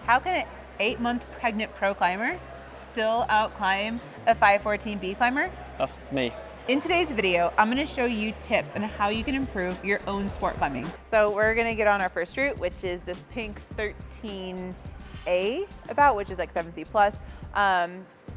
How can an 8-month pregnant pro climber still outclimb a 514B climber? That's me. In today's video, I'm gonna show you tips on how you can improve your own sport climbing. So we're gonna get on our first route, which is this pink 13A which is like 7C plus.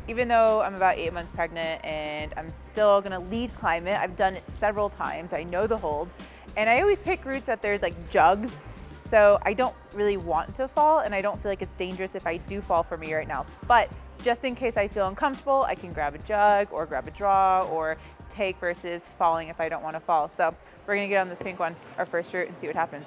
Even though I'm about 8 months pregnant and I'm still gonna lead climb it, I've done it several times, I know the hold, and I always pick routes that there's like jugs, so I don't really want to fall, and I don't feel like it's dangerous if I do fall for me right now. But just in case I feel uncomfortable, I can grab a jug or grab a draw or take versus falling if I don't want to fall. So we're gonna get on this pink one, our first route, and see what happens.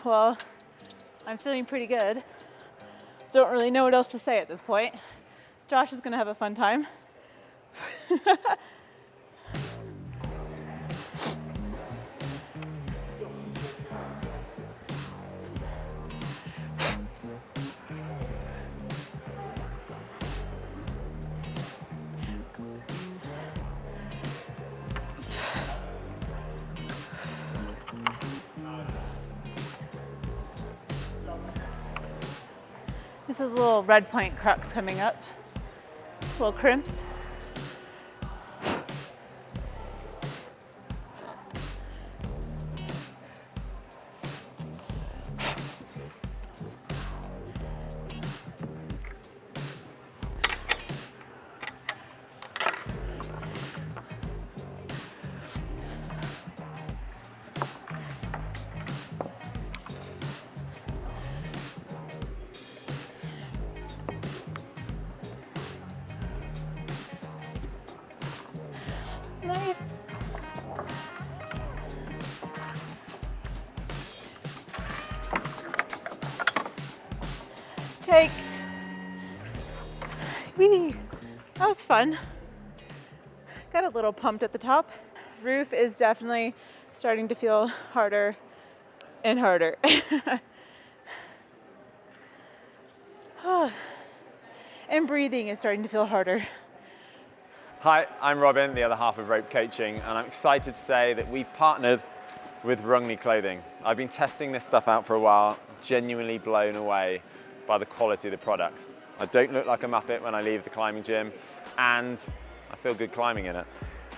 Well, I'm feeling pretty good. Don't really know what else to say at this point. Josh is gonna have a fun time. This is a little red point crux coming up, little crimps. Nice. Take. Whee. That was fun. Got a little pumped at the top. Roof is definitely starting to feel harder and harder. And breathing is starting to feel harder. Hi, I'm Robin, the other half of ROAP Coaching, and I'm excited to say that we've partnered with Rungne clothing. I've been testing this stuff out for a while, genuinely blown away by the quality of the products. I don't look like a muppet when I leave the climbing gym, and I feel good climbing in it.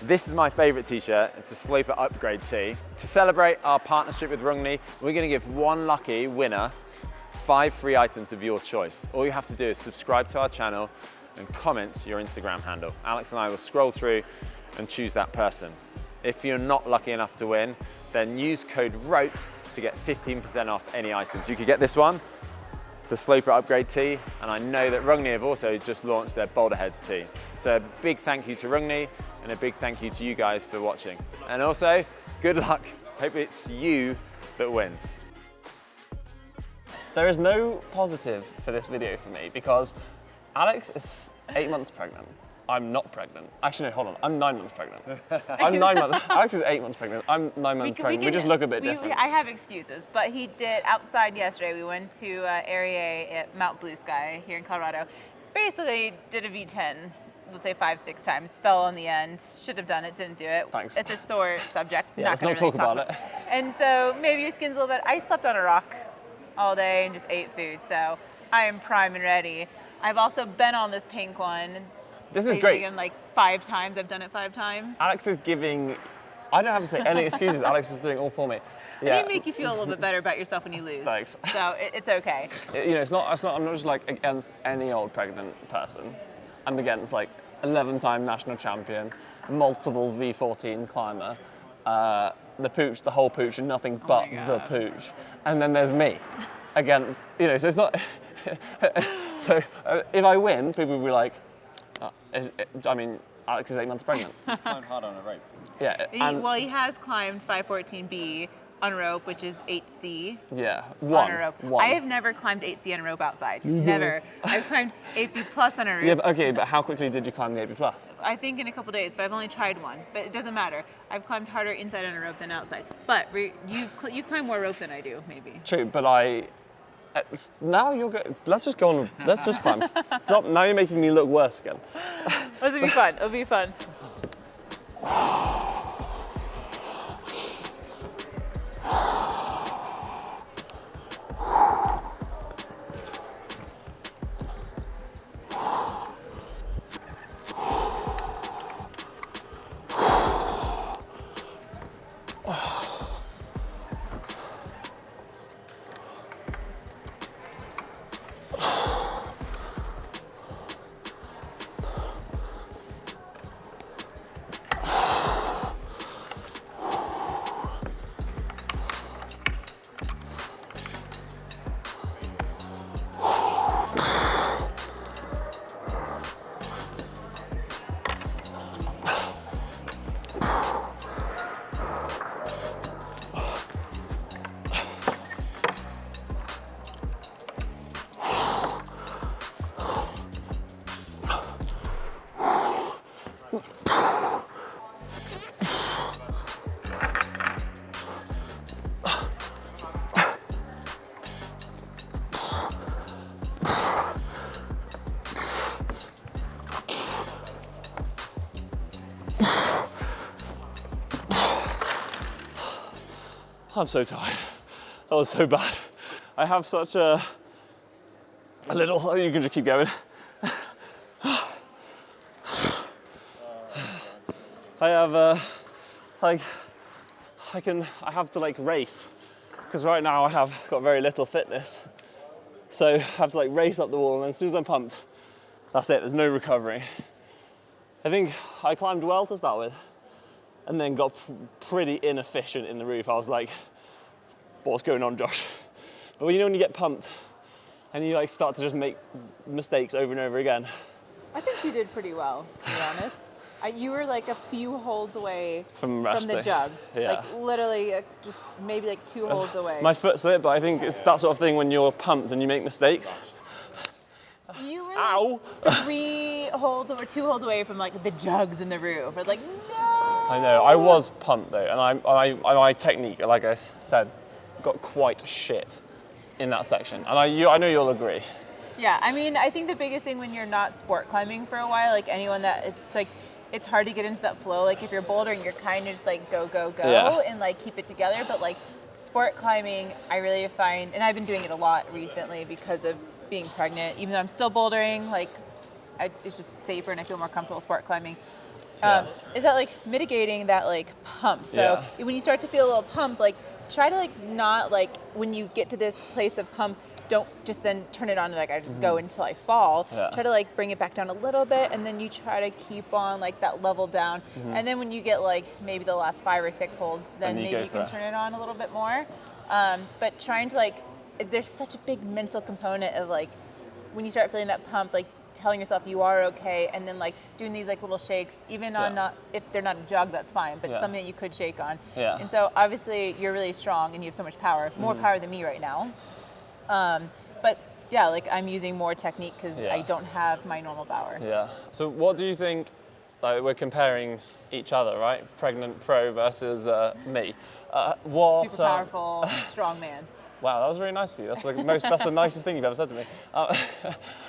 This is my favorite t-shirt. It's a Sloper Upgrade tee. To celebrate our partnership with Rungne, we're gonna give one lucky winner 5 free items of your choice. All you have to do is subscribe to our channel and comment your Instagram handle. Alex and I will scroll through and choose that person. If you're not lucky enough to win, then use code ROAP to get 15% off any items. You could get this one, the Sloper Upgrade tee, and I know that Rungne have also just launched their Boulder Heads tee. So a big thank you to Rungne and a big thank you to you guys for watching. And also, good luck. Hope it's you that wins. There is no positive for this video for me because Alex is 8 months pregnant. I'm not pregnant. Actually, no, hold on. I'm 9 months pregnant. I'm 9 months. Alex is 8 months pregnant. I'm 9 months pregnant. We just look a bit different. I have excuses, but he did outside yesterday. We went to Area at Mount Blue Sky here in Colorado. Basically, did a V10, let's say 5-6 times. Fell on the end. Should have done it. Didn't do it. Thanks. It's a sore subject. Yeah, let's not talk about it. And so maybe your skin's a little bit. I slept on a rock all day and just ate food, so I am prime and ready. I've also been on this pink one. This is great. Again, like 5 times. I've done it 5 times. Alex is giving. I don't have to say any excuses. Alex is doing all for me. Yeah. They make you feel a little bit better about yourself when you lose. Thanks. So it's okay. You know, it's not. I'm not just like against any old pregnant person. I'm against like 11-time national champion, multiple V14 climber, the pooch, the whole pooch, and nothing but the pooch. And then there's me against. You know, so it's not. So if I win, people will be like, Alex is 8 months pregnant. He's climbed hard on a rope. Yeah. He has climbed 514B on rope, which is 8C. Yeah. On a rope. One. I have never climbed 8C on a rope outside. Never. I've climbed 8B plus on a rope. Yeah, but how quickly did you climb the 8B plus? I think in a couple days, but I've only tried one. But it doesn't matter. I've climbed harder inside on a rope than outside. But you climb more rope than I do, maybe. True, but now you're good. Let's just go on. Let's just climb. Stop. Now you're making me look worse again. This will be fun. It'll be fun. I'm so tired. That was so bad. I have such a little. Oh, you can just keep going. I have I have to like race because right now I have got very little fitness. So I have to like race up the wall, and then as soon as I'm pumped, that's it. There's no recovery. I think I climbed well to start with, and then got pretty inefficient in the roof. I was like, what's going on, Josh? But when you get pumped and you like start to just make mistakes over and over again. I think you did pretty well, to be honest. You were like a few holes away from the jugs. Yeah. Like literally just maybe like 2 holes away. My foot slipped, but I think it's that sort of thing when you're pumped and you make mistakes. You were Ow! Like 3 holes or 2 holes away from like the jugs in the roof. I was like, no! I know, I was pumped though, and my technique, like I said, got quite shit in that section. And I know you'll agree. Yeah, I mean, I think the biggest thing when you're not sport climbing for a while, like anyone that it's hard to get into that flow. Like if you're bouldering, you're kind of just like go, Yeah. and like keep it together. But like sport climbing, I really find, and I've been doing it a lot recently because of being pregnant. Even though I'm still bouldering, like it's just safer and I feel more comfortable sport climbing. Is that like mitigating that like pump? So when you start to feel a little pump, like try to like not like when you get to this place of pump, don't just then turn it on like I just go until I fall. Yeah. Try to like bring it back down a little bit, and then you try to keep on like that level down. And then when you get like maybe the last 5 or 6 holes, then maybe you can turn it on a little bit more. But trying to like, there's such a big mental component of like when you start feeling that pump, like telling yourself you are okay, and then like doing these like little shakes, even on not, if they're not a jug, that's fine, but something that you could shake on. Yeah. And so obviously you're really strong and you have so much power, more power than me right now. But yeah, like I'm using more technique because Yeah. I don't have my normal power. Yeah. So what do you think, like we're comparing each other, right? Pregnant pro versus me. What? Super powerful, strong man. Wow, that was really nice of you. That's that's the nicest thing you've ever said to me.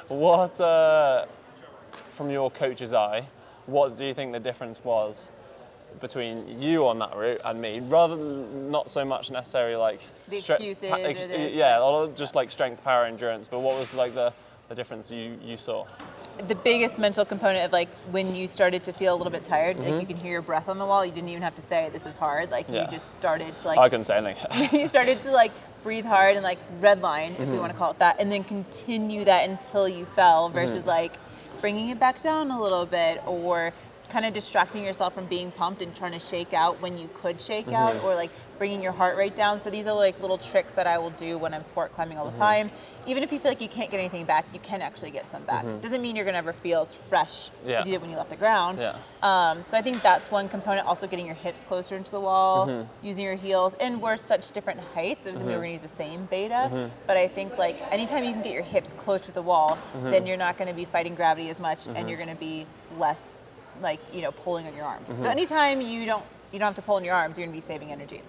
What, from your coach's eye, what do you think the difference was between you on that route and me, rather than not so much necessarily like The excuses or this, yeah, or just like strength, power, endurance, but what was like the difference you saw? The biggest mental component of like when you started to feel a little bit tired, like you can hear your breath on the wall, you didn't even have to say this is hard, like Yeah. you just started to like I couldn't say anything. you started to like breathe hard and like red line, if we want to call it that, and then continue that until you fell versus like bringing it back down a little bit, or kind of distracting yourself from being pumped and trying to shake out when you could shake out, or like bringing your heart rate down. So these are like little tricks that I will do when I'm sport climbing all the time. Even if you feel like you can't get anything back, you can actually get some back. Doesn't mean you're gonna ever feel as fresh Yeah. as you did when you left the ground. Yeah. So I think that's one component. Also getting your hips closer into the wall, using your heels, and we're such different heights. It doesn't mean we're gonna use the same beta, but I think like anytime you can get your hips closer to the wall, then you're not gonna be fighting gravity as much, and you're gonna be less like, you know, pulling on your arms. So anytime you don't have to pull on your arms, you're gonna be saving energy.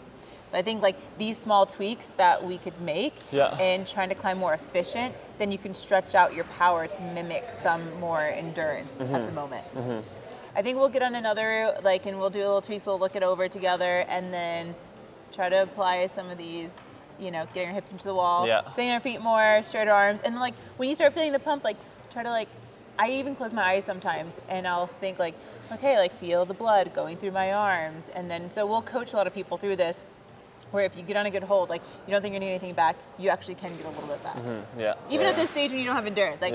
So I think like these small tweaks that we could make and trying to climb more efficient, then you can stretch out your power to mimic some more endurance at the moment. I think we'll get on another, like, and we'll do little tweaks, we'll look it over together and then try to apply some of these, you know, getting your hips into the wall, staying on your feet more, straighter arms. And then like when you start feeling the pump, like try to like, I even close my eyes sometimes and I'll think like, okay, like feel the blood going through my arms. And then, so we'll coach a lot of people through this, where if you get on a good hold, like you don't think you're gonna need anything back, you actually can get a little bit back. Even at this stage when you don't have endurance, like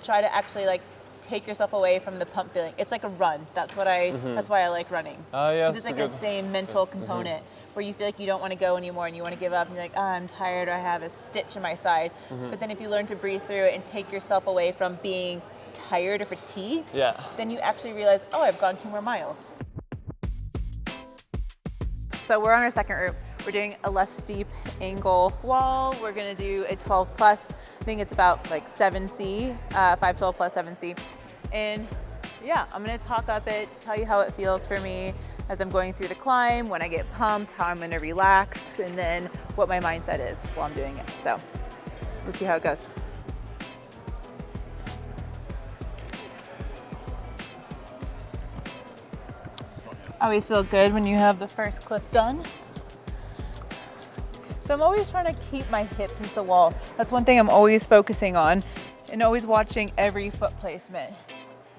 try to actually like take yourself away from the pump feeling. It's like a run. That's what that's why I like running. Oh yeah. It's like the same mental component where you feel like you don't want to go anymore and you want to give up and you're like, oh, I'm tired, or I have a stitch in my side. But then if you learn to breathe through it and take yourself away from being tired or fatigued, then you actually realize, oh, I've gone 2 more miles. So we're on our second route. We're doing a less steep angle wall. We're gonna do a 12 plus. I think it's about like 7C, 512 plus 7C. And yeah, I'm gonna talk up it, tell you how it feels for me as I'm going through the climb, when I get pumped, how I'm gonna relax, and then what my mindset is while I'm doing it. So let's see how it goes. Always feel good when you have the first cliff done. So I'm always trying to keep my hips into the wall. That's one thing I'm always focusing on, and always watching every foot placement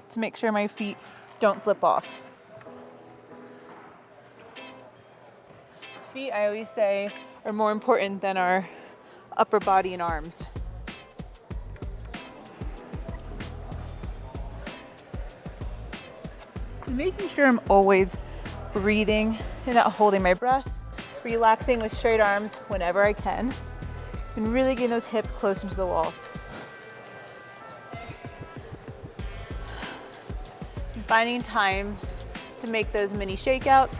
to make sure my feet don't slip off. Feet, I always say, are more important than our upper body and arms. Making sure I'm always breathing and not holding my breath, relaxing with straight arms whenever I can, and really getting those hips close into the wall. And finding time to make those mini shakeouts,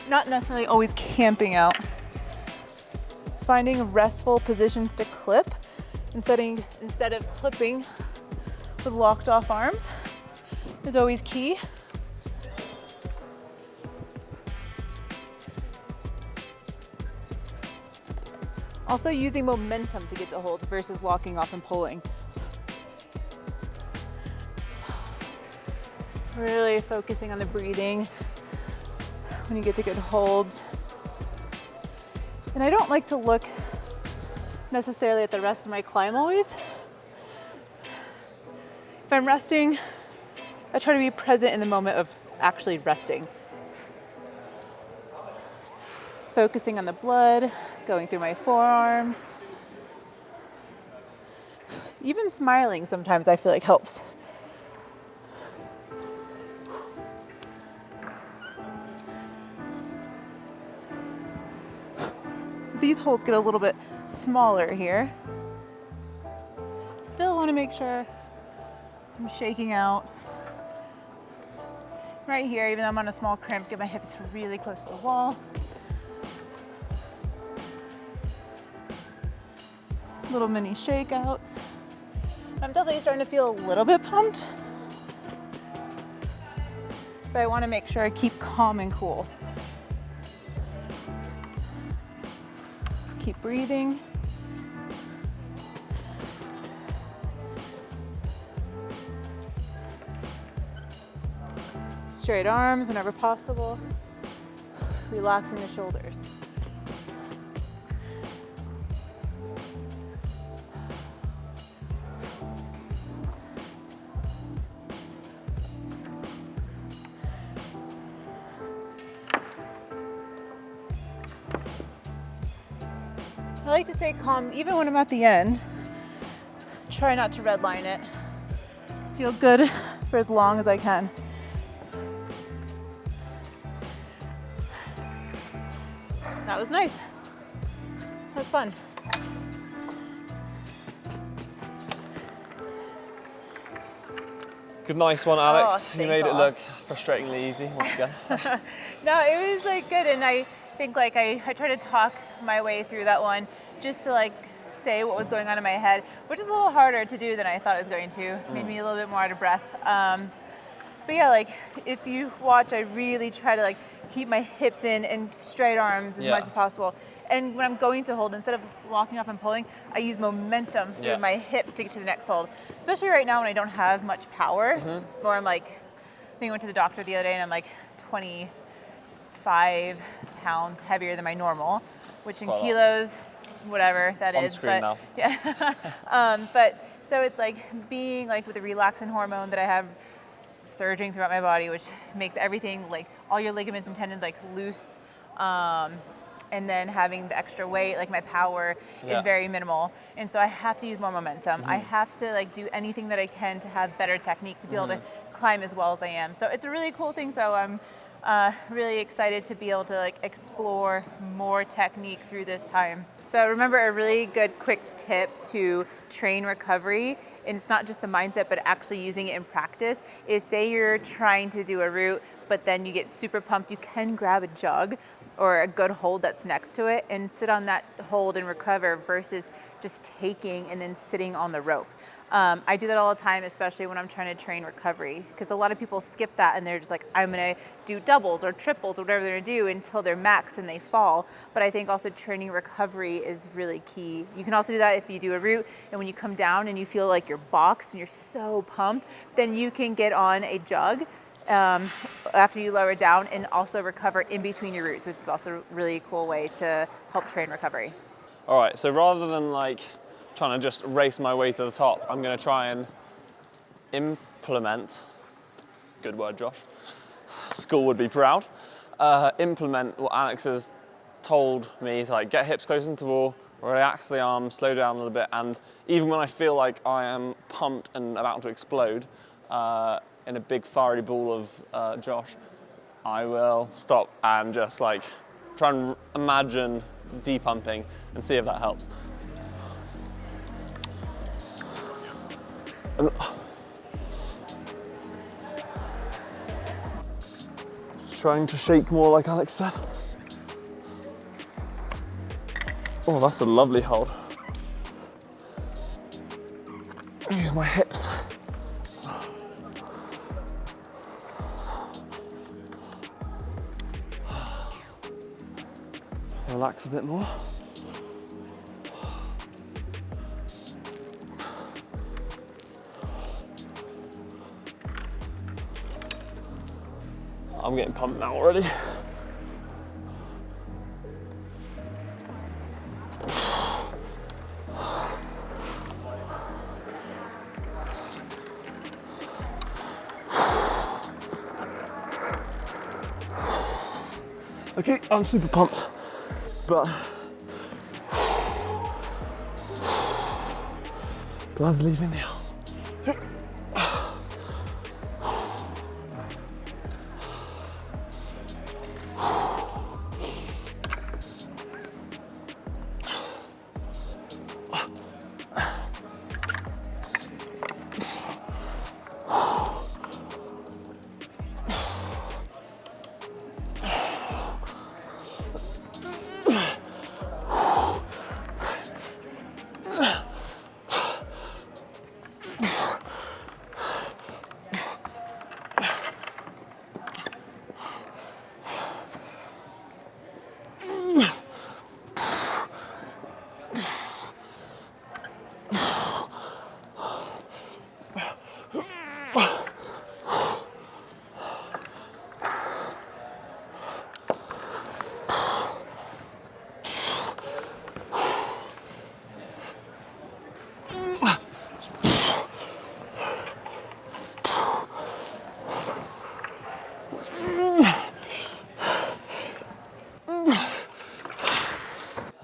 not necessarily always camping out. Finding restful positions to clip instead of clipping with locked off arms is always key. Also using momentum to get to holds versus locking off and pulling. Really focusing on the breathing when you get to good holds. And I don't like to look necessarily at the rest of my climb always. If I'm resting, I try to be present in the moment of actually resting. Focusing on the blood going through my forearms. Even smiling sometimes I feel like helps. These holds get a little bit smaller here. Still want to make sure I'm shaking out. Right here, even though I'm on a small crimp, get my hips really close to the wall. A little mini shakeouts. I'm definitely starting to feel a little bit pumped, but I want to make sure I keep calm and cool. Keep breathing. Straight arms whenever possible. Relaxing the shoulders. I like to stay calm even when I'm at the end. Try not to redline it. Feel good for as long as I can. That was nice. That was fun. Good, nice one, Alex. Oh, You made thank it God. look frustratingly easy once again. No, it was like good, and I think like I tried to talk my way through that one just to like say what was going on in my head, which is a little harder to do than I thought it was going to. Made me a little bit more out of breath. But yeah, like if you watch, I really try to like keep my hips in and straight arms as much as possible. And when I'm going to hold, instead of walking off and pulling, I use momentum through my hips to get to the next hold. Especially right now when I don't have much power, or I'm like, I think I went to the doctor the other day and I'm like 25 pounds heavier than my normal, which in kilos, whatever that is. On screen now. Yeah. But so it's like being like with the relaxin hormone that I have surging throughout my body, which makes everything like all your ligaments and tendons like loose. And then having the extra weight, like my power is very minimal. And so I have to use more momentum. I have to like do anything that I can to have better technique to be able to climb as well as I am. So it's a really cool thing. So I'm really excited to be able to like explore more technique through this time. So remember, a really good quick tip to train recovery, and it's not just the mindset, but actually using it in practice, is say you're trying to do a route, but then you get super pumped, you can grab a jug or a good hold that's next to it and sit on that hold and recover versus just taking and then sitting on the rope. I do that all the time, especially when I'm trying to train recovery, because a lot of people skip that and they're just like, I'm gonna do doubles or triples or whatever they're gonna do until they're max and they fall. But I think also training recovery is really key. You can also do that if you do a route and when you come down and you feel like you're boxed and you're so pumped, then you can get on a jug after you lower down and also recover in between your routes, which is also a really cool way to help train recovery. All right, so rather than like trying to just race my way to the top, I'm gonna try and implement, good word, Josh, school would be proud, implement what Alex has told me, to like get hips closer to the wall, relax the arms, slow down a little bit, and even when I feel like I am pumped and about to explode, in a big fiery ball of Josh, I will stop and just like try and imagine depumping and see if that helps. And trying to shake more like Alex said. Oh, that's a lovely hold. Use my hips. Relax a bit more. I'm getting pumped now already. Okay, I'm super pumped, but blood's leaving the arms.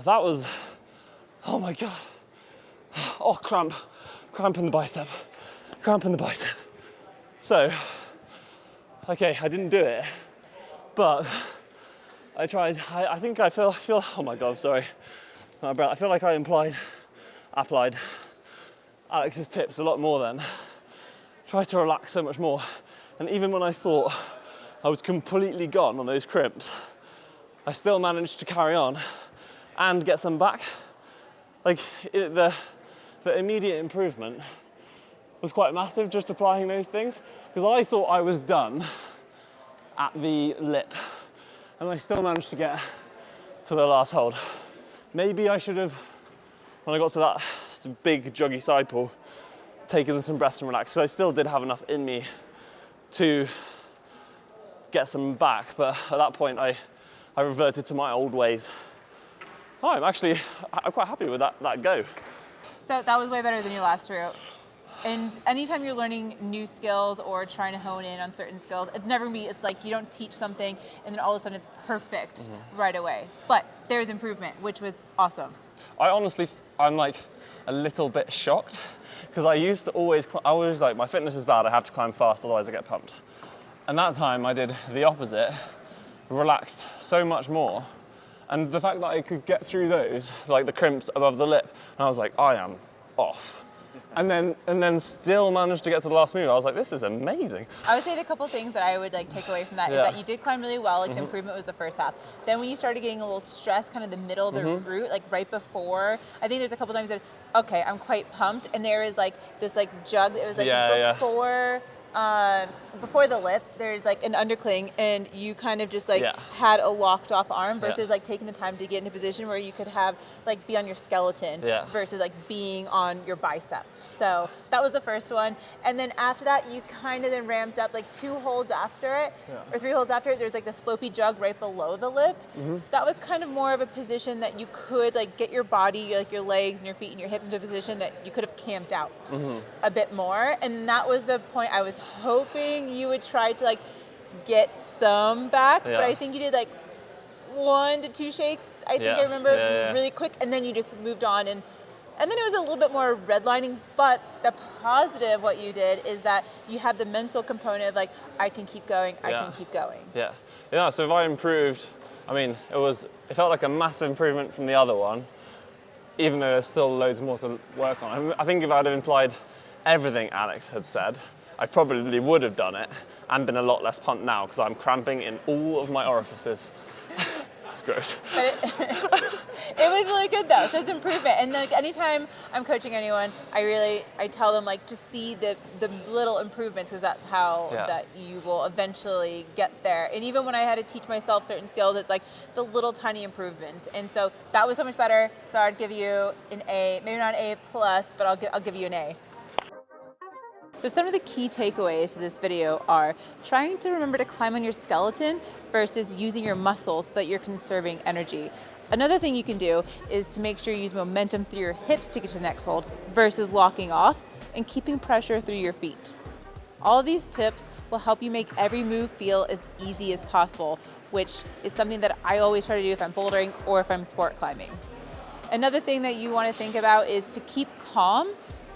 that was, oh my God. Oh, cramp in the bicep, cramp in the bicep. So, okay, I didn't do it, but I tried. I think I feel, oh my God, sorry. I feel like I applied Alex's tips a lot more then. Try to relax so much more. And even when I thought I was completely gone on those crimps, I still managed to carry on and get some back. Like the immediate improvement was quite massive just applying those things, because I thought I was done at the lip and I still managed to get to the last hold. Maybe I should have, when I got to that big joggy side pull, taken some breaths and relaxed, because I still did have enough in me to get some back, but at that point I reverted to my old ways. Oh, I'm quite happy with that go. So that was way better than your last route. And anytime you're learning new skills or trying to hone in on certain skills, it's like you don't teach something and then all of a sudden it's perfect right away. But there's improvement, which was awesome. I'm like a little bit shocked, because I used to always like, my fitness is bad, I have to climb fast, otherwise I get pumped. And that time I did the opposite, relaxed so much more. And the fact that I could get through those, like the crimps above the lip, and I was like, I am off. And then still managed to get to the last move. I was like, this is amazing. I would say the couple things that I would like take away from that is that you did climb really well. Like the improvement was the first half. Then when you started getting a little stressed, kind of the middle of the route, like right before, I think there's a couple times that, okay, I'm quite pumped, and there is like this like jug that was like before the lip, there's like an undercling, and you kind of just like had a locked off arm versus like taking the time to get into a position where you could have like be on your skeleton versus like being on your bicep. So that was the first one. And then after that, you kind of then ramped up like 2 holds after it or 3 holds after it. There's like the slopey jug right below the lip. That was kind of more of a position that you could like get your body, like your legs and your feet and your hips into a position that you could have camped out a bit more. And that was the point I was hoping you would try to like get some back. But I think you did like 1 to 2 shakes. I think I remember really quick. And then you just moved on. And then it was a little bit more redlining, but the positive what you did is that you had the mental component of like, I can keep going, I can keep going. Yeah, so if I improved, I mean, it felt like a massive improvement from the other one, even though there's still loads more to work on. I think if I'd have implied everything Alex had said, I probably would have done it and been a lot less pumped now, because I'm cramping in all of my orifices. It's gross. But it was really good though, so it's improvement. And like anytime I'm coaching anyone, I tell them like to see the little improvements, because that's how that you will eventually get there. And even when I had to teach myself certain skills, it's like the little tiny improvements. And so that was so much better. So I'd give you an A, maybe not an A+, but I'll give you an A. So some of the key takeaways to this video are trying to remember to climb on your skeleton versus using your muscles so that you're conserving energy. Another thing you can do is to make sure you use momentum through your hips to get to the next hold versus locking off, and keeping pressure through your feet. All of these tips will help you make every move feel as easy as possible, which is something that I always try to do if I'm bouldering or if I'm sport climbing. Another thing that you want to think about is to keep calm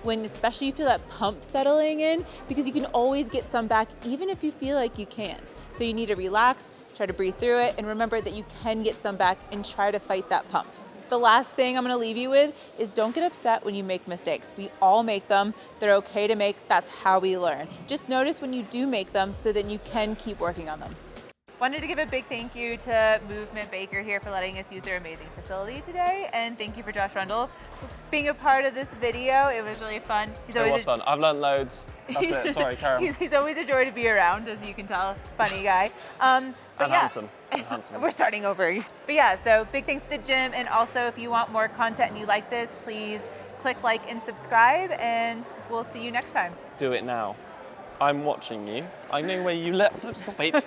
when especially you feel that pump settling in, because you can always get some back even if you feel like you can't. So you need to relax, try to breathe through it, and remember that you can get some back and try to fight that pump. The last thing I'm gonna leave you with is don't get upset when you make mistakes. We all make them. They're okay to make. That's how we learn. Just notice when you do make them so that you can keep working on them. Wanted to give a big thank you to Movement Baker here for letting us use their amazing facility today, and thank you for Josh Rundle for being a part of this video. It was really fun. It was fun. I've learned loads. That's it. Sorry, Karen. He's always a joy to be around, as you can tell. Funny guy. Handsome. We're starting over. But yeah, so big thanks to the gym, and also if you want more content and you like this, please click like and subscribe, and we'll see you next time. Do it now. I'm watching you. I know where you left. Stop it.